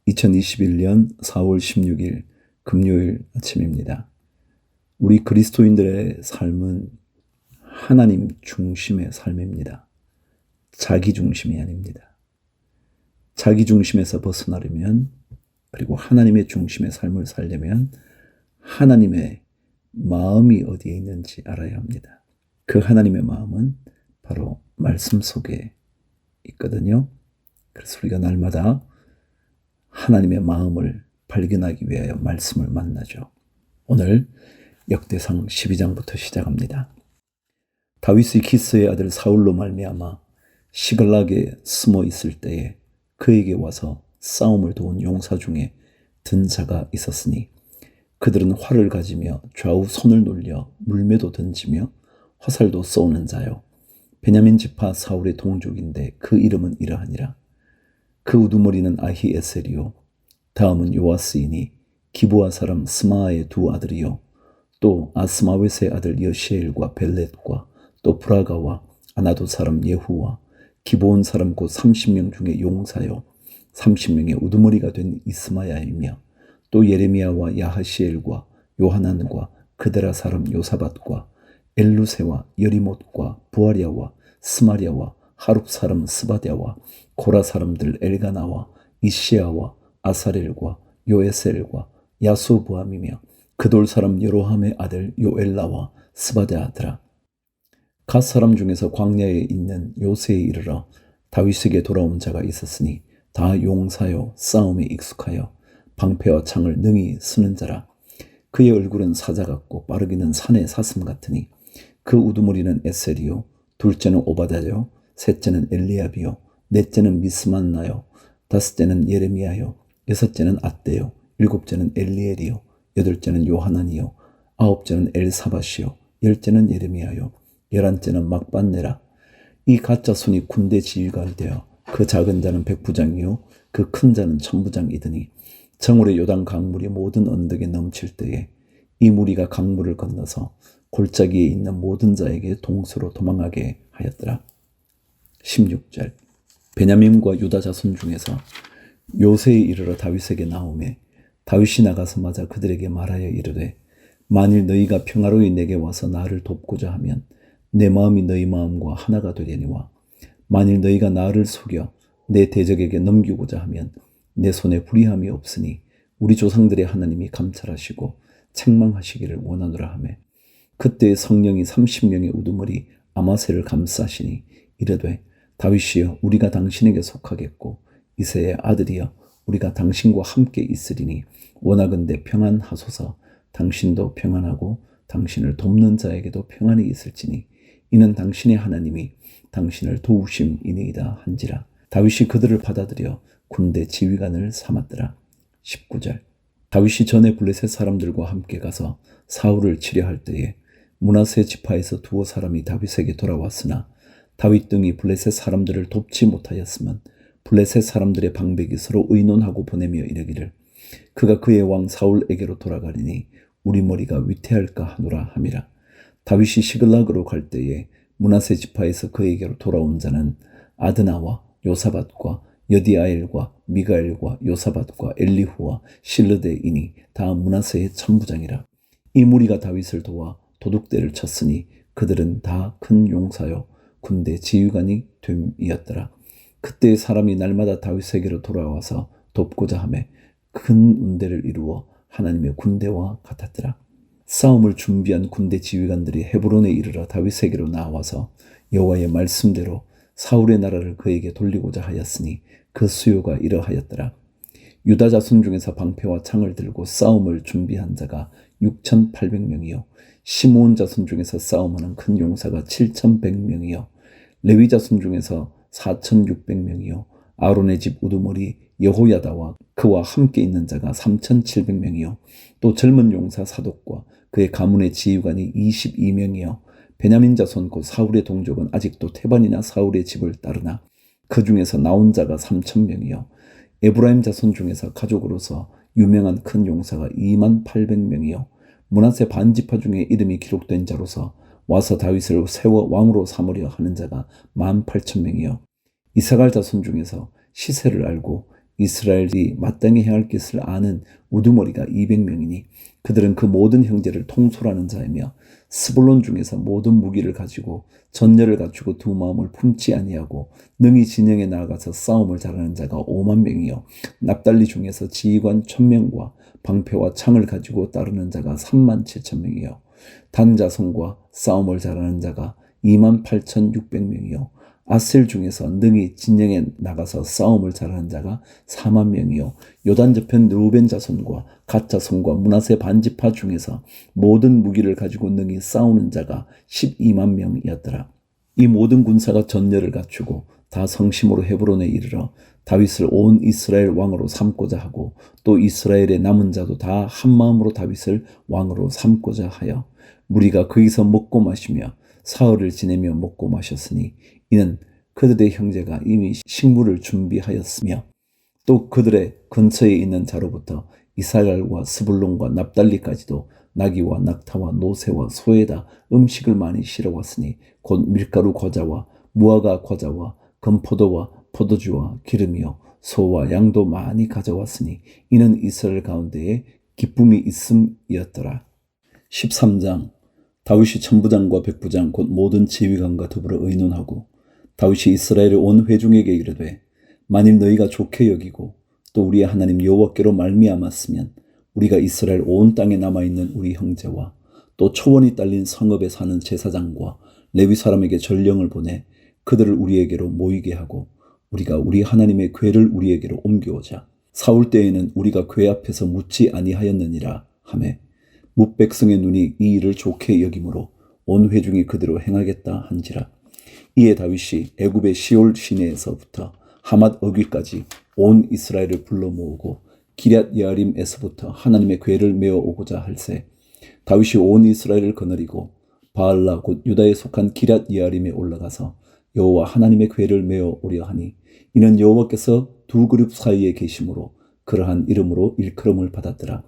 2021년 4월 16일 금요일 아침입니다. 우리 그리스도인들의 삶은 하나님 중심의 삶입니다. 자기 중심이 아닙니다. 자기 중심에서 벗어나려면, 그리고 하나님의 중심의 삶을 살려면 하나님의 마음이 어디에 있는지 알아야 합니다. 그 하나님의 마음은 바로 말씀 속에 있거든요. 그래서 우리가 날마다 하나님의 마음을 발견하기 위하여 말씀을 만나죠. 오늘 역대상 12장부터 시작합니다. 다윗의 기스의 아들 사울로 말미암아 시글락에 숨어 있을 때에 그에게 와서 싸움을 도운 용사 중에 든 자가 있었으니 그들은 활을 가지며 좌우 손을 놀려 물매도 던지며 화살도 쏘는 자요 베냐민 지파 사울의 동족인데 그 이름은 이러하니라. 그 우두머리는 아히에셀이요 다음은 요아스이니 기브아 사람 스마아의 두 아들이요 또 아스마웻의 아들 여시엘과 벨렛과 또 브라가와 아나도 사람 예후와 기브온 사람 곧 30명 중에 용사요 30명의 우두머리가 된 이스마야이며 또 예레미야와 야하시엘과 요하난과 그데라 사람 요사밧과 엘루세와 여리못과 부아랴와 스마랴와 하룹 사람 스바랴와 고라 사람들 엘가나와 이시야와 아사렐과 요에셀과 야수부함이며 그돌 사람 여로함의 아들 요엘라와 스바랴더라. 갓 사람 중에서 광야에 있는 요새에 이르러 다윗에게 돌아온 자가 있었으니 다 용사요 싸움에 익숙하여 방패와 창을 능히 쓰는 자라. 그의 얼굴은 사자 같고 빠르기는 산의 사슴 같으니 그 우두머리는 에셀이요 둘째는 오바다요 셋째는 엘리압이요 넷째는 미스만나요 다섯째는 예레미야요 여섯째는 앗대요 일곱째는 엘리엘이요 여덟째는 요하난이요 아홉째는 엘사밧이요 열째는 예레미야요 열한째는 막반네라. 이 가짜 손이 군대 지휘관이 되어 그 작은 자는 백부장이요 그 큰 자는 천부장이더니 정월의 요단 강물이 모든 언덕에 넘칠 때에 이 무리가 강물을 건너서 골짜기에 있는 모든 자에게 동서로 도망하게 하였더라. 16절. 베냐민과 유다 자손 중에서 요새에 이르러 다윗에게 나오매 다윗이 나가서 맞아 그들에게 말하여 이르되 만일 너희가 평화로이 내게 와서 나를 돕고자 하면 내 마음이 너희 마음과 하나가 되려니와 만일 너희가 나를 속여 내 대적에게 넘기고자 하면 내 손에 불의함이 없으니 우리 조상들의 하나님이 감찰하시고 책망하시기를 원하노라 하매 그때 성령이 30명의 우두머리 아마새를 감싸시니 이르되 다윗이여 우리가 당신에게 속하겠고 이새의 아들이여 우리가 당신과 함께 있으리니 원하건대 평안하소서. 당신도 평안하고 당신을 돕는 자에게도 평안이 있을지니 이는 당신의 하나님이 당신을 도우심이니이다 한지라. 다윗이 그들을 받아들여 군대 지휘관을 삼았더라. 19절. 다윗이 전에 블레셋 사람들과 함께 가서 사울을 치려할 때에 므낫세 지파에서 두어 사람이 다윗에게 돌아왔으나 다윗 등이 블레셋 사람들을 돕지 못하였으면 블레셋 사람들의 방백이 서로 의논하고 보내며 이르기를 그가 그의 왕 사울에게로 돌아가리니 우리 머리가 위태할까 하노라 함이라. 다윗이 시글락으로 갈 때에 므낫세 지파에서 그에게로 돌아온 자는 아드나와 요사밧과 여디아엘과 미가엘과 요사밧과 엘리후와 실르데이니 다 므낫세의 천부장이라. 이 무리가 다윗을 도와 도둑대를 쳤으니 그들은 다 큰 용사요 군대 지휘관이 됨이었더라. 그때 사람이 날마다 다윗에게로 돌아와서 돕고자 하매 큰 운대를 이루어 하나님의 군대와 같았더라. 싸움을 준비한 군대 지휘관들이 헤브론에 이르러 다윗에게로 나와서 여호와의 말씀대로 사울의 나라를 그에게 돌리고자 하였으니 그 수요가 이러하였더라. 유다 자손 중에서 방패와 창을 들고 싸움을 준비한 자가 6,800명이요 시므온 자손 중에서 싸움하는 큰 용사가 7,100명이요 레위 자손 중에서 4,600명이요 아론의 집 우두머리 여호야다와 그와 함께 있는 자가 3,700명이요 또 젊은 용사 사독과 그의 가문의 지휘관이 22명이요 베냐민 자손 곧 사울의 동족은 아직도 태반이나 사울의 집을 따르나 그 중에서 나온 자가 3,000명이요 에브라임 자손 중에서 가족으로서 유명한 큰 용사가 28,000명이요 므낫세 반지파 중에 이름이 기록된 자로서 와서 다윗을 세워 왕으로 삼으려 하는 자가 18,000명이요 이사갈 자손 중에서 시세를 알고 이스라엘이 마땅히 행할 것을 아는 우두머리가 200명이니 그들은 그 모든 형제를 통솔하는 자이며 스불론 중에서 모든 무기를 가지고 전열을 갖추고 두 마음을 품지 아니하고 능히 진영에 나아가서 싸움을 잘하는 자가 5만 명이요 납달리 중에서 지휘관 1000명과 방패와 창을 가지고 따르는 자가 3만 7천 명이요 단 자손과 싸움을 잘하는 자가 28,600명이요 아셀 중에서 능히 진영에 나가서 싸움을 잘하는 자가 4만 명이요 요단 저편 르우벤 자손과 갓 자손과 므낫세 반지파 중에서 모든 무기를 가지고 능히 싸우는 자가 12만 명이었더라. 이 모든 군사가 전열을 갖추고 다 성심으로 헤브론에 이르러 다윗을 온 이스라엘 왕으로 삼고자 하고 또 이스라엘의 남은 자도 다 한마음으로 다윗을 왕으로 삼고자 하여 무리가 거기서 먹고 마시며 사흘을 지내며 먹고 마셨으니 이는 그들의 형제가 이미 식물을 준비하였으며 또 그들의 근처에 있는 자로부터 이스라엘과 스불론과 납달리까지도 나귀와 낙타와 노새와 소에다 음식을 많이 실어왔으니 곧 밀가루 과자와 무화과 과자와 건포도와 포도주와 기름이요 소와 양도 많이 가져왔으니 이는 이스라엘 가운데에 기쁨이 있음이었더라. 13장 다윗이 천부장과 백부장 곧 모든 지휘관과 더불어 의논하고 다윗이 이스라엘의 온 회중에게 이르되 만일 너희가 좋게 여기고 또 우리의 하나님 여호와께로 말미암았으면 우리가 이스라엘 온 땅에 남아있는 우리 형제와 또 초원이 딸린 성읍에 사는 제사장과 레위 사람에게 전령을 보내 그들을 우리에게로 모이게 하고 우리가 우리 하나님의 궤를 우리에게로 옮겨오자. 사울 때에는 우리가 궤 앞에서 묻지 아니하였느니라 하매 뭇백성의 눈이 이 일을 좋게 여김으로 온 회중이 그대로 행하겠다 한지라. 이에 다윗이 애굽의 시올 시내에서부터 하맛 어귀까지 온 이스라엘을 불러 모으고 기럇 여아림에서부터 하나님의 궤를 메어 오고자 할세 다윗이 온 이스라엘을 거느리고 바알라 곧 유다에 속한 기럇 여아림에 올라가서 여호와 하나님의 궤를 메어 오려 하니 이는 여호와께서 두 그룹 사이에 계심으로 그러한 이름으로 일컬음을 받았더라.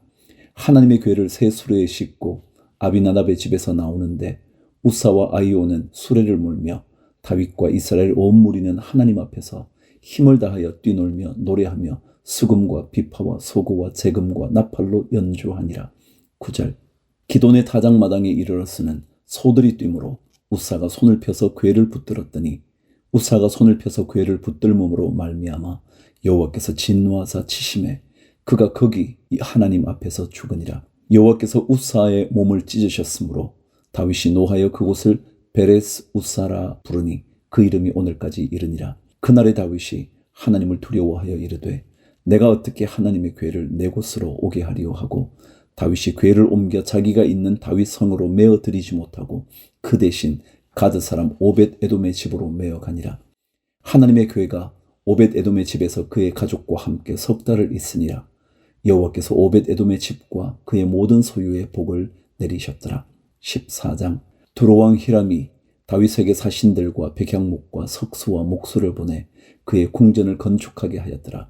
하나님의 궤를 새 수레에 싣고 아비나답의 집에서 나오는데 우사와 아이오는 수레를 몰며 다윗과 이스라엘 온 무리는 하나님 앞에서 힘을 다하여 뛰놀며 노래하며 수금과 비파와 소고와 재금과 나팔로 연주하니라. 9절 기돈의 타작마당에 이르렀으는 소들이 뛰므로 우사가 손을 펴서 궤를 붙들었더니 우사가 손을 펴서 궤를 붙들므로 말미암아 여호와께서 진노하사 치심에 그가 거기 하나님 앞에서 죽으니라. 여호와께서 우사의 몸을 찢으셨으므로 다윗이 노하여 그곳을 베레스 우사라 부르니 그 이름이 오늘까지 이르니라. 그날의 다윗이 하나님을 두려워하여 이르되 내가 어떻게 하나님의 궤를 내 곳으로 오게 하리요 하고 다윗이 궤를 옮겨 자기가 있는 다윗 성으로 메어 드리지 못하고 그 대신 가드 사람 오벳 에돔의 집으로 메어 가니라. 하나님의 궤가 오벳 에돔의 집에서 그의 가족과 함께 석 달을 있으니라. 여호와께서 오벳 에돔의 집과 그의 모든 소유에 복을 내리셨더라. 14장 두로왕 히람이 다윗에게 사신들과 백향목과 석수와 목수를 보내 그의 궁전을 건축하게 하였더라.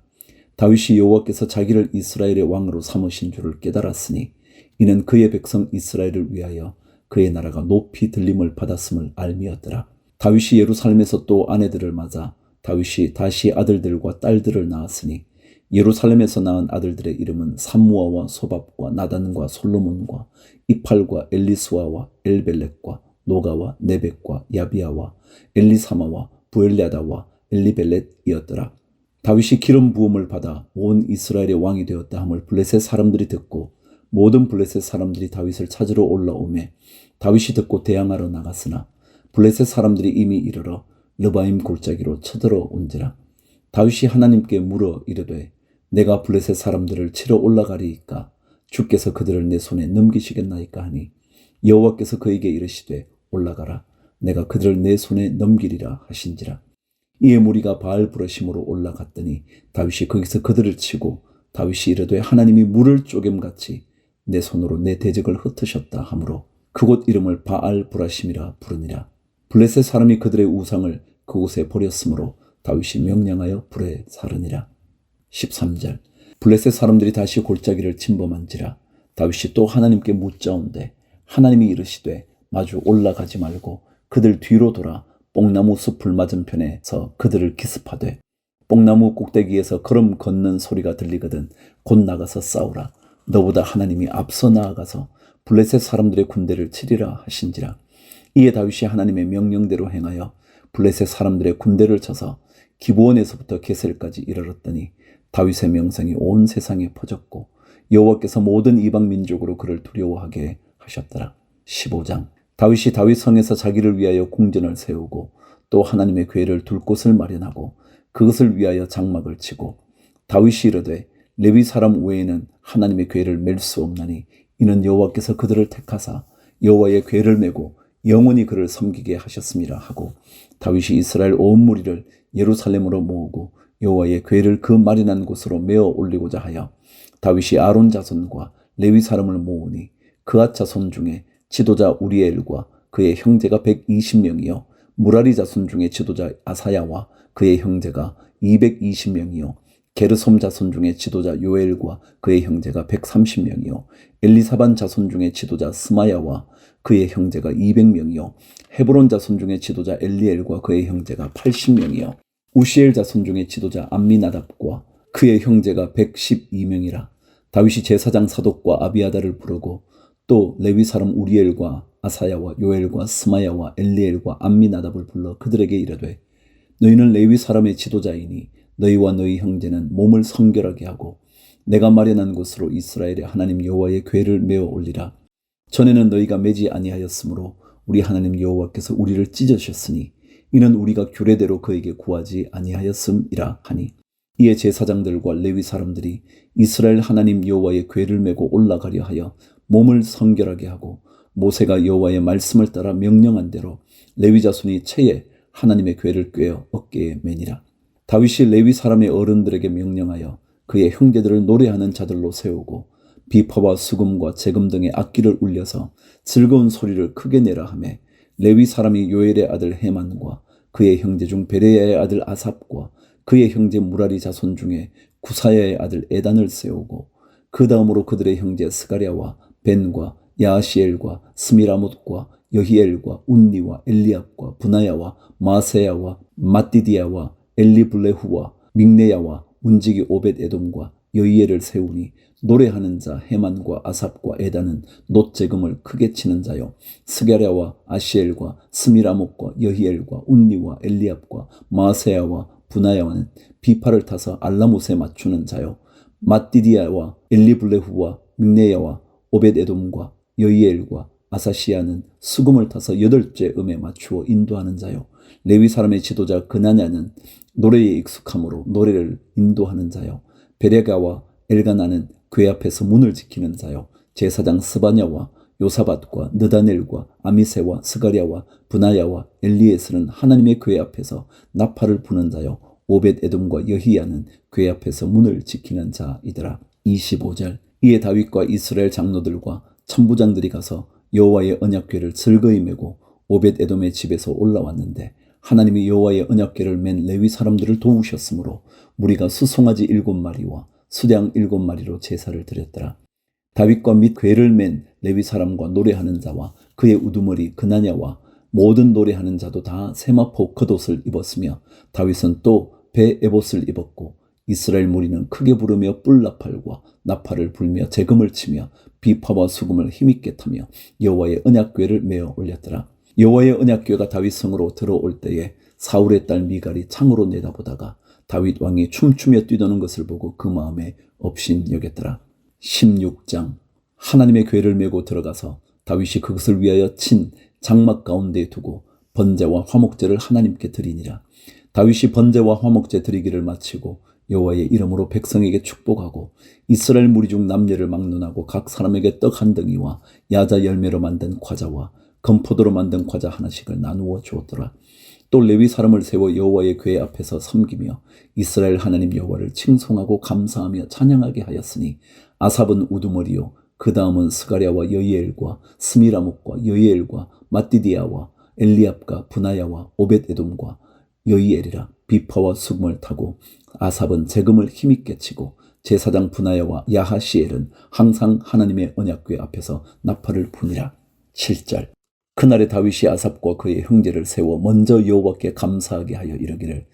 다윗이 여호와께서 자기를 이스라엘의 왕으로 삼으신 줄을 깨달았으니 이는 그의 백성 이스라엘을 위하여 그의 나라가 높이 들림을 받았음을 알미었더라. 다윗이 예루살렘에서 또 아내들을 맞아 다윗이 다시 아들들과 딸들을 낳았으니 예루살렘에서 낳은 아들들의 이름은 삼무아와 소밥과 나단과 솔로몬과 이팔과 엘리수아와 엘벨렛과 노가와 네벡과 야비아와 엘리사마와 부엘랴다와 엘리벨렛이었더라. 다윗이 기름 부음을 받아 온 이스라엘의 왕이 되었다 함을 블레셋 사람들이 듣고 모든 블레셋 사람들이 다윗을 찾으러 올라오매 다윗이 듣고 대항하러 나갔으나 블레셋 사람들이 이미 이르러 르바임 골짜기로 쳐들어 온지라. 다윗이 하나님께 물어 이르되 내가 블레셋 사람들을 치러 올라가리이까 주께서 그들을 내 손에 넘기시겠나이까 하니 여호와께서 그에게 이르시되 올라가라 내가 그들을 내 손에 넘기리라 하신지라. 이에 무리가 바알 브러심으로 올라갔더니 다윗이 거기서 그들을 치고 다윗이 이르되 하나님이 물을 쪼겜같이 내 손으로 내 대적을 흩으셨다 하므로 그곳 이름을 바알 브라심이라 부르니라. 블레셋 사람이 그들의 우상을 그곳에 버렸으므로 다윗이 명령하여 불에 사르니라. 13절 블레셋 사람들이 다시 골짜기를 침범한지라. 다윗이 또 하나님께 묻자온데 하나님이 이르시되 마주 올라가지 말고 그들 뒤로 돌아 뽕나무 숲을 맞은편에서 그들을 기습하되 뽕나무 꼭대기에서 걸음 걷는 소리가 들리거든 곧 나가서 싸우라. 너보다 하나님이 앞서 나아가서 블레셋 사람들의 군대를 치리라 하신지라. 이에 다윗이 하나님의 명령대로 행하여 블레셋 사람들의 군대를 쳐서 기브온에서부터 게셀까지 이르렀더니 다윗의 명성이 온 세상에 퍼졌고 여호와께서 모든 이방 민족으로 그를 두려워하게 하셨더라. 15장. 다윗이 다윗 성에서 자기를 위하여 궁전을 세우고 또 하나님의 궤를 둘 곳을 마련하고 그것을 위하여 장막을 치고 다윗이 이르되 레위 사람 외에는 하나님의 궤를 맬 수 없나니 이는 여호와께서 그들을 택하사 여호와의 궤를 메고 영원히 그를 섬기게 하셨음이라 하고 다윗이 이스라엘 온 무리를 예루살렘으로 모으고 여호와의 궤를 그 마련한 곳으로 메어 올리고자 하여 다윗이 아론 자손과 레위 사람을 모으니 그앗 자손 중에 지도자 우리엘과 그의 형제가 120명이요 무라리 자손 중에 지도자 아사야와 그의 형제가 220명이요 게르솜 자손 중에 지도자 요엘과 그의 형제가 130명이요 엘리사반 자손 중에 지도자 스마야와 그의 형제가 200명이요 헤브론 자손 중에 지도자 엘리엘과 그의 형제가 80명이요 우시엘 자손 중에 지도자 암미나답과 그의 형제가 112명이라. 다윗이 제사장 사독과 아비아다를 부르고 또 레위 사람 우리엘과 아사야와 요엘과 스마야와 엘리엘과 암미나답을 불러 그들에게 이르되 너희는 레위 사람의 지도자이니 너희와 너희 형제는 몸을 성결하게 하고 내가 마련한 곳으로 이스라엘의 하나님 여호와의 궤를 메어 올리라. 전에는 너희가 매지 아니하였으므로 우리 하나님 여호와께서 우리를 찢으셨으니 이는 우리가 규례대로 그에게 구하지 아니하였음이라 하니 이에 제사장들과 레위 사람들이 이스라엘 하나님 여호와의 궤를 메고 올라가려 하여 몸을 성결하게 하고 모세가 여호와의 말씀을 따라 명령한 대로 레위 자손이 채에 하나님의 궤를 꿰어 어깨에 매니라. 다윗이 레위 사람의 어른들에게 명령하여 그의 형제들을 노래하는 자들로 세우고 비파와 수금과 재금 등의 악기를 울려서 즐거운 소리를 크게 내라 하매 레위 사람이 요엘의 아들 헤만과 그의 형제 중 베레야의 아들 아삽과 그의 형제 무라리 자손 중에 구사야의 아들 에단을 세우고 그 다음으로 그들의 형제 스가랴와 벤과 야시엘과 스미라못과 여히엘과 운니와 엘리압과 분하야와 마세야와 마띠디야와 엘리블레후와 믹네야와 문지기 오벳에돔과 여히엘을 세우니 노래하는 자 헤만과 아삽과 에단은 놋재금을 크게 치는 자요 스가랴와 아시엘과 스미라못과 여히엘과 운니와 엘리압과 마세야와 분하야와는 비파를 타서 알라못에 맞추는 자요 마띠디야와 엘리블레후와 믹네야와 오벳에돔과 여히엘과 아사시야는 수금을 타서 8째 음에 맞추어 인도하는 자요 레위 사람의 지도자 그나냐는 노래에 익숙함으로 노래를 인도하는 자요 베레가와 엘가나는 궤 앞에서 문을 지키는 자요 제사장 스바냐와 요사밧과 느다넬과 아미세와 스가랴와 분하야와 엘리에스는 하나님의 궤 앞에서 나팔을 부는 자요 오벳에돔과 여히야는 궤 앞에서 문을 지키는 자이더라. 25절. 이에 다윗과 이스라엘 장로들과 천부장들이 가서 여호와의 언약궤를 즐거이 메고 오벳에돔의 집에서 올라왔는데 하나님이 여호와의 언약궤를 맨 레위 사람들을 도우셨으므로 무리가 수송아지 7마리와 수량 7마리로 제사를 드렸더라. 다윗과 및 궤를 맨 레위 사람과 노래하는 자와 그의 우두머리 그나냐와 모든 노래하는 자도 다 세마포 겉옷을 입었으며 다윗은 또 배 에봇을 입었고 이스라엘 무리는 크게 부르며 뿔나팔과 나팔을 불며 재금을 치며 비파와 수금을 힘있게 타며 여호와의 언약궤를 메어 올렸더라. 여호와의 언약궤가 다윗 성으로 들어올 때에 사울의 딸 미갈이 창으로 내다보다가 다윗 왕이 춤추며 뛰도는 것을 보고 그 마음에 업신여겼더라. 16장. 하나님의 궤를 메고 들어가서 다윗이 그것을 위하여 친 장막 가운데에 두고 번제와 화목제를 하나님께 드리니라. 다윗이 번제와 화목제 드리기를 마치고 여호와의 이름으로 백성에게 축복하고 이스라엘 무리 중 남녀를 막론하고 각 사람에게 떡 한 덩이와 야자 열매로 만든 과자와 건포도로 만든 과자 하나씩을 나누어 주었더라. 또 레위 사람을 세워 여호와의 궤 앞에서 섬기며 이스라엘 하나님 여호와를 칭송하고 감사하며 찬양하게 하였으니 아삽은 우두머리요 그 다음은 스가랴와 여히엘과 스미라목과 여히엘과 마띠디야와 엘리압과 분하야와 오벳에돔과 여히엘이라. 비파와 수금을 타고 아삽은 재금을 힘있게 치고 제사장 분하야와 야하시엘은 항상 하나님의 언약궤 앞에서 나팔을 부니라. 7절. 그날에 다윗이 아삽과 그의 형제를 세워 먼저 여호와께 감사하게 하여 이르기를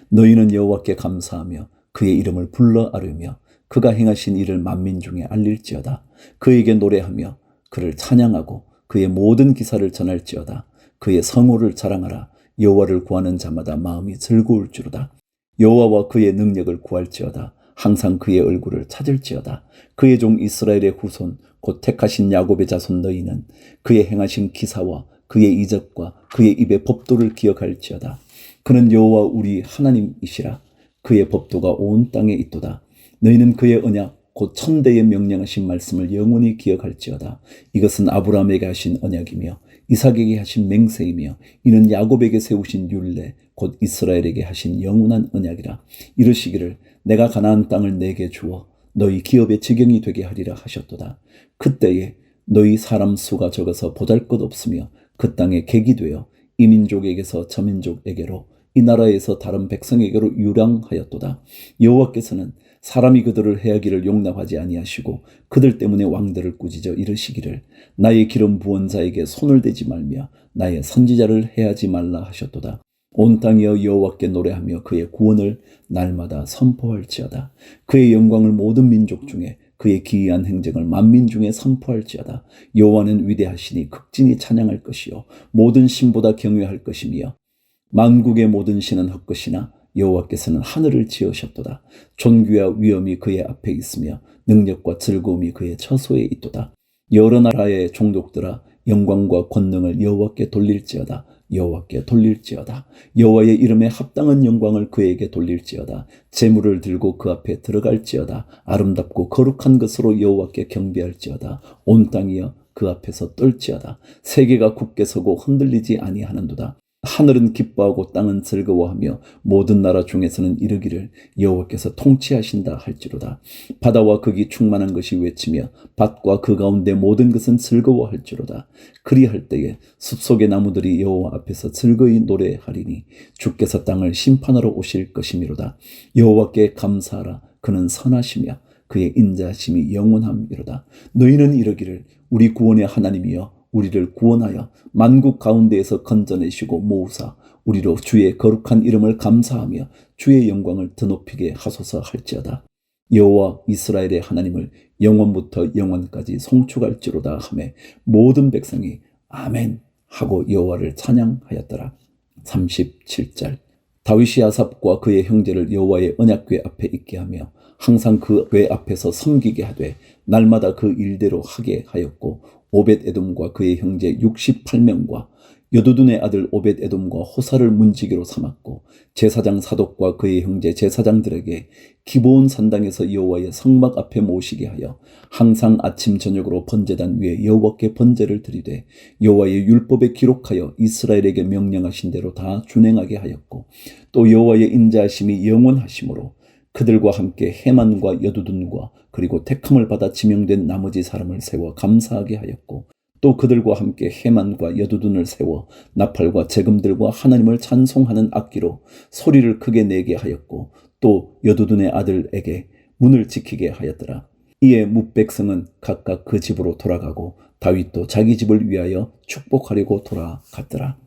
너희는 여호와께 감사하며 그의 이름을 불러 아뢰며 그가 행하신 일을 만민 중에 알릴지어다. 그에게 노래하며 그를 찬양하고 그의 모든 기사를 전할지어다. 그의 성호를 자랑하라. 여호와를 구하는 자마다 마음이 즐거울지로다. 여호와와 그의 능력을 구할지어다. 항상 그의 얼굴을 찾을지어다. 그의 종 이스라엘의 후손 곧 택하신 야곱의 자손 너희는 그의 행하신 기사와 그의 이적과 그의 입의 법도를 기억할지어다. 그는 여호와 우리 하나님이시라. 그의 법도가 온 땅에 있도다. 너희는 그의 언약 곧 천대에 명령하신 말씀을 영원히 기억할지어다. 이것은 아브라함에게 하신 언약이며 이삭에게 하신 맹세이며 이는 야곱에게 세우신 율례 곧 이스라엘에게 하신 영원한 언약이라. 이르시기를 내가 가나안 땅을 내게 주어 너희 기업의 지경이 되게 하리라 하셨도다. 그때에 너희 사람 수가 적어서 보잘것없으며 그 땅에 객이 되어 이 민족에게서 저 민족에게로 이 나라에서 다른 백성에게로 유랑하였도다. 여호와께서는 사람이 그들을 해하기를 용납하지 아니하시고 그들 때문에 왕들을 꾸짖어 이르시기를 나의 기름 부은 자에게 손을 대지 말며 나의 선지자를 해하지 말라 하셨도다. 온 땅이여 여호와께 노래하며 그의 구원을 날마다 선포할지어다. 그의 영광을 모든 민족 중에 그의 기이한 행적을 만민 중에 선포할지어다. 여호와는 위대하시니 극진히 찬양할 것이요 모든 신보다 경외할 것이며 만국의 모든 신은 헛것이나 여호와께서는 하늘을 지으셨도다. 존귀와 위엄이 그의 앞에 있으며 능력과 즐거움이 그의 처소에 있도다. 여러 나라의 종족들아 영광과 권능을 여호와께 돌릴지어다. 여호와께 돌릴지어다. 여호와의 이름에 합당한 영광을 그에게 돌릴지어다. 제물을 들고 그 앞에 들어갈지어다. 아름답고 거룩한 것으로 여호와께 경배할지어다. 온 땅이여 그 앞에서 떨지어다. 세계가 굳게 서고 흔들리지 아니하는도다. 하늘은 기뻐하고 땅은 즐거워하며 모든 나라 중에서는 이르기를 여호와께서 통치하신다 할지로다. 바다와 극이 충만한 것이 외치며 밭과 그 가운데 모든 것은 즐거워할지로다. 그리할 때에 숲속의 나무들이 여호와 앞에서 즐거이 노래하리니 주께서 땅을 심판하러 오실 것이미로다. 여호와께 감사하라. 그는 선하시며 그의 인자하심이 영원함이로다. 너희는 이르기를 우리 구원의 하나님이여 우리를 구원하여 만국 가운데에서 건져내시고 모으사 우리로 주의 거룩한 이름을 감사하며 주의 영광을 드높이게 하소서 할지어다. 여호와 이스라엘의 하나님을 영원부터 영원까지 송축할지로다 하매 모든 백성이 아멘 하고 여호와를 찬양하였더라. 37절 다윗이 아삽과 그의 형제를 여호와의 언약궤 앞에 있게 하며 항상 그 궤 앞에서 섬기게 하되 날마다 그 일대로 하게 하였고 오벳에돔과 그의 형제 68명과 여두둔의 아들 오벳에돔과 호사를 문지기로 삼았고 제사장 사독과 그의 형제 제사장들에게 기브온 산당에서 여호와의 성막 앞에 모시게 하여 항상 아침 저녁으로 번제단 위에 여호와께 번제를 드리되 여호와의 율법에 기록하여 이스라엘에게 명령하신 대로 다 준행하게 하였고 또 여호와의 인자하심이 영원하심으로 그들과 함께 헤만과 여두둔과 그리고 택함을 받아 지명된 나머지 사람을 세워 감사하게 하였고 또 그들과 함께 헤만과 여두둔을 세워 나팔과 재금들과 하나님을 찬송하는 악기로 소리를 크게 내게 하였고 또 여두둔의 아들에게 문을 지키게 하였더라. 이에 뭇백성은 각각 그 집으로 돌아가고 다윗도 자기 집을 위하여 축복하려고 돌아갔더라.